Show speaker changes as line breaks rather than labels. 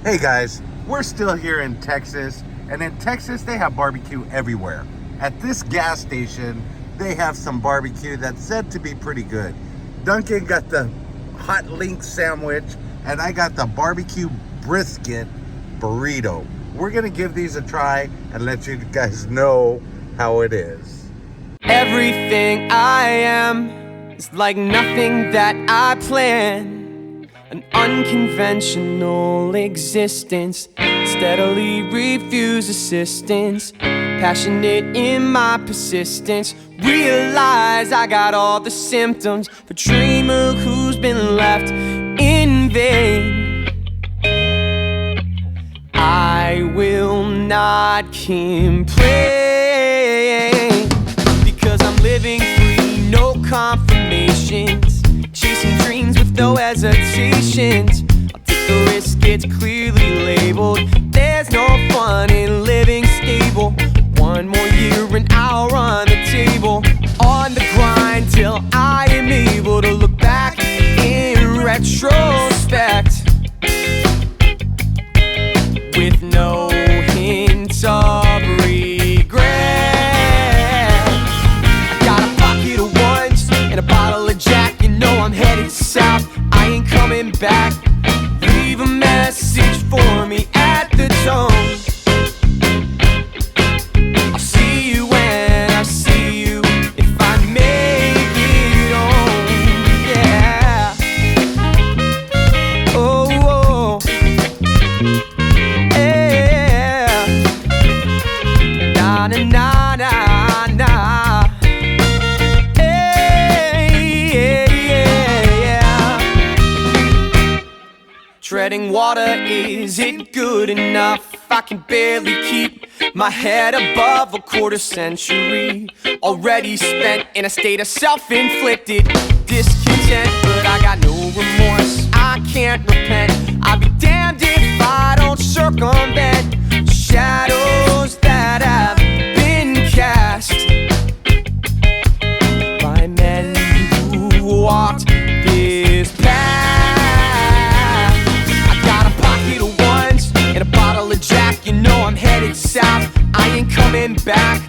Hey guys, we're still here in Texas, and in Texas they have barbecue everywhere. At this gas station, they have some barbecue that's said to be pretty good. Duncan got the hot link sandwich, and I got the barbecue brisket burrito. We're gonna give these a try and let you guys know how it is.
Everything I am is like nothing that I planned. An unconventional existence, steadily refuse assistance. Passionate in my persistence, realize I got all the symptoms of a dreamer who's been left in vain. I will not complain, because I'm living free, no confirmations, chasing dreams with no hesitations. I'll take the risk, it's clearly labeled. There's no fun in living stable. One more year and I'll run the table. On the grind till I am able to look back in retrospect with no hint of regret. I got a pocket of ones and a bottle of Jack. You know I'm headed south, I ain't coming back. Leave a message for me at the tone. I'll see you when I see you, if I make it home. Yeah. Oh, yeah. Na na na na na. Treading water, is it good enough? I can barely keep my head above a quarter century, already spent in a state of self-inflicted discontent. But I got no remorse, I can't repent. I'll be damned if I don't circumvent shadows that have been cast by men who walked this path. And a bottle of Jack, you know I'm headed south, I ain't coming back.